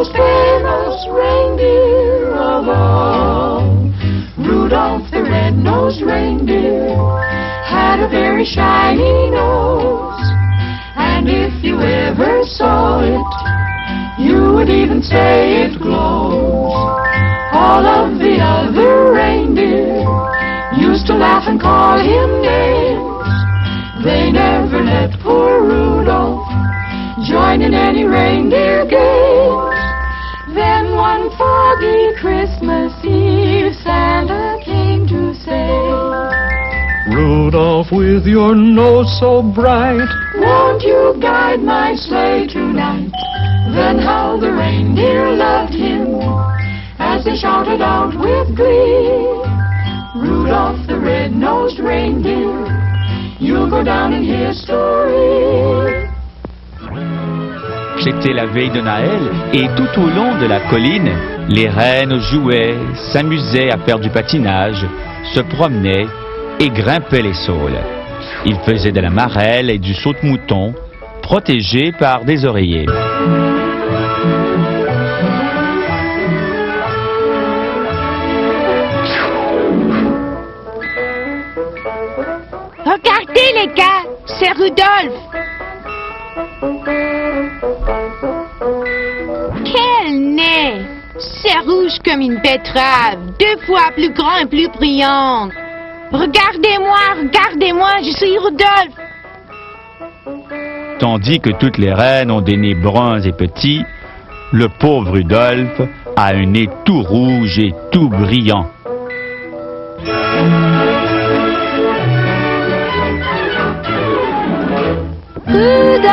most famous reindeer of all. Rudolph the red-nosed reindeer had a very shiny nose, and if you ever saw it, you would even say it glows. All of the other reindeer used to laugh and call him names. They never let poor Rudolph join in any reindeer games. Then one foggy Christmas Eve, Santa came to say, Rudolph, with your nose so bright, won't you guide my sleigh tonight? Then how the reindeer loved him as they shouted out with glee, Rudolph the red-nosed reindeer, you'll go down in history. C'était la veille de Noël et tout au long de la colline, les rennes jouaient, s'amusaient à faire du patinage, se promenaient et grimpaient les saules. Ils faisaient de la marelle et du saute-mouton, protégés par des oreillers. Regardez les gars, c'est Rudolph. Quel nez! C'est rouge comme une betterave, 2 fois plus grand et plus brillant. Regardez-moi, je suis Rudolph. Tandis que toutes les reines ont des nez bruns et petits, le pauvre Rudolph a un nez tout rouge et tout brillant. Rudolph!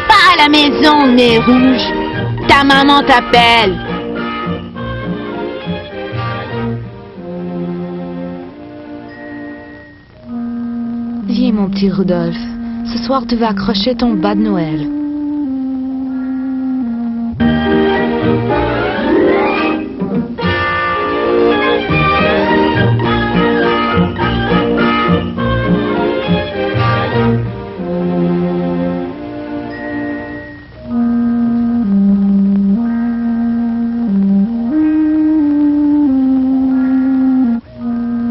Pas à la maison, nez rouge. Ta maman t'appelle. Viens, mon petit Rudolph. Ce soir, tu vas accrocher ton bas de Noël.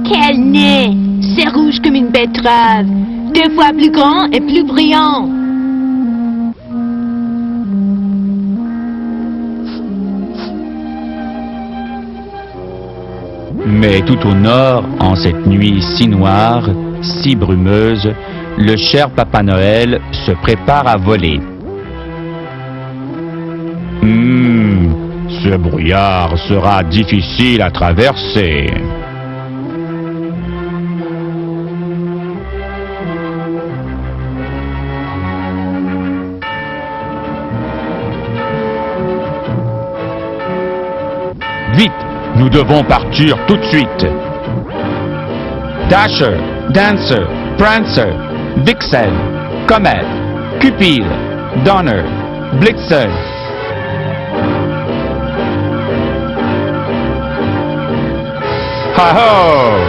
Quel nez! C'est rouge comme une betterave, 2 fois plus grand et plus brillant. Mais tout au nord, en cette nuit si noire, si brumeuse, le cher Papa Noël se prépare à voler. Ce brouillard sera difficile à traverser. Vite, nous devons partir tout de suite. Dasher, Dancer, Prancer, Vixen, Comet, Cupid, Donner, Blitzen. Ha-ho!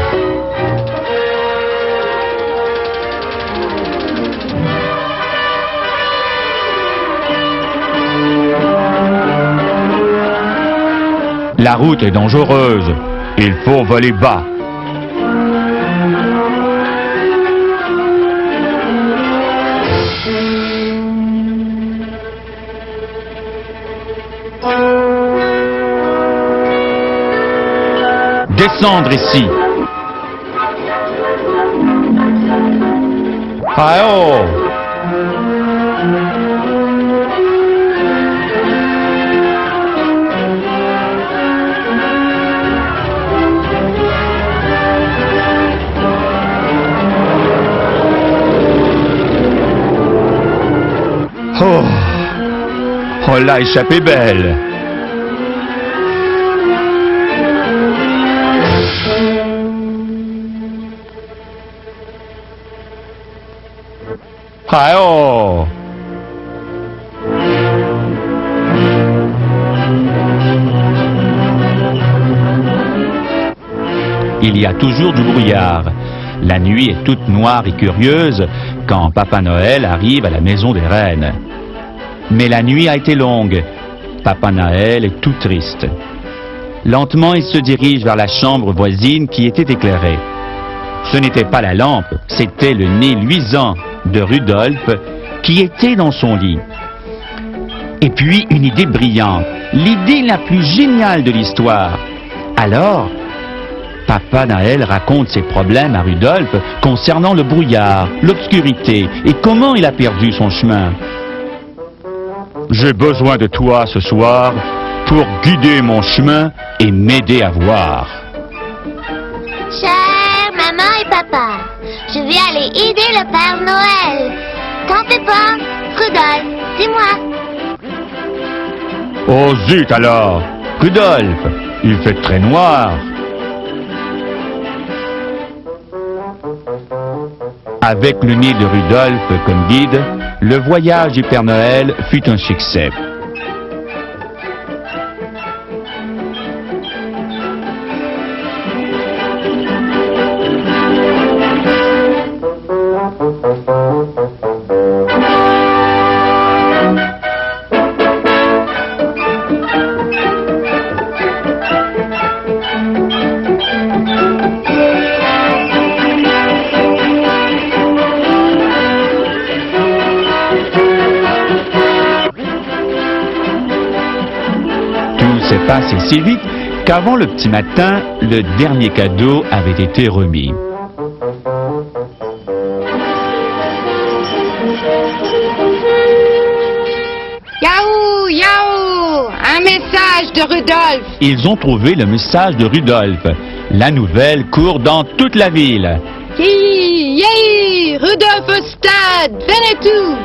La route est dangereuse. Il faut voler bas. Descendre ici. Ah oh! Oh, on l'a échappé belle. Ah oh! Il y a toujours du brouillard. La nuit est toute noire et curieuse quand Papa Noël arrive à la maison des reines. Mais la nuit a été longue. Papa Noël est tout triste. Lentement, il se dirige vers la chambre voisine qui était éclairée. Ce n'était pas la lampe, c'était le nez luisant de Rudolph qui était dans son lit. Et puis, une idée brillante, l'idée la plus géniale de l'histoire. Alors, Papa Noël raconte ses problèmes à Rudolph concernant le brouillard, l'obscurité et comment il a perdu son chemin. J'ai besoin de toi ce soir pour guider mon chemin et m'aider à voir. Chère maman et papa, je vais aller aider le Père Noël. T'en fais pas, Rudolph, c'est moi. Oh zut alors, Rudolph, il fait très noir. Avec le nez de Rudolph comme guide, le voyage du Père Noël fut un succès. S'est passé si vite qu'avant le petit matin, le dernier cadeau avait été remis. Yahoo, yahoo! Un message de Rudolph! Ils ont trouvé le message de Rudolph. La nouvelle court dans toute la ville. Hi, yay! Rudolph au stade! Venez tout!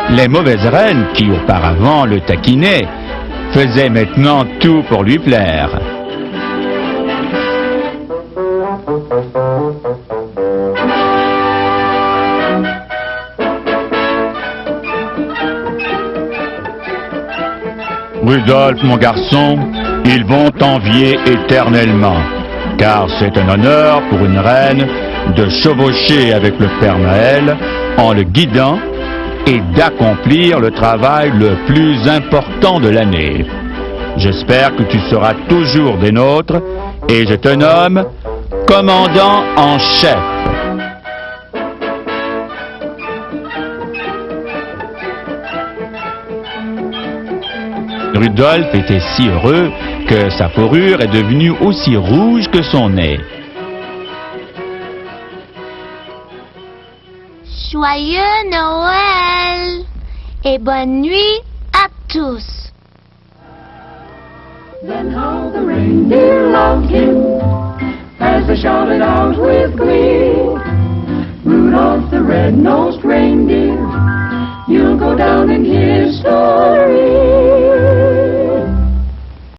Les mauvaises reines, qui auparavant le taquinaient, faisaient maintenant tout pour lui plaire. Rudolph, mon garçon, ils vont t'envier éternellement, car c'est un honneur pour une reine de chevaucher avec le Père Noël en le guidant et d'accomplir le travail le plus important de l'année. J'espère que tu seras toujours des nôtres et je te nomme commandant en chef. Rudolph était si heureux que sa fourrure est devenue aussi rouge que son nez. Joyeux Noël et bonne nuit à tous. Then how the reindeer loved him as they shouted out with glee. Rudolph the red-nosed reindeer, you'll go down in history.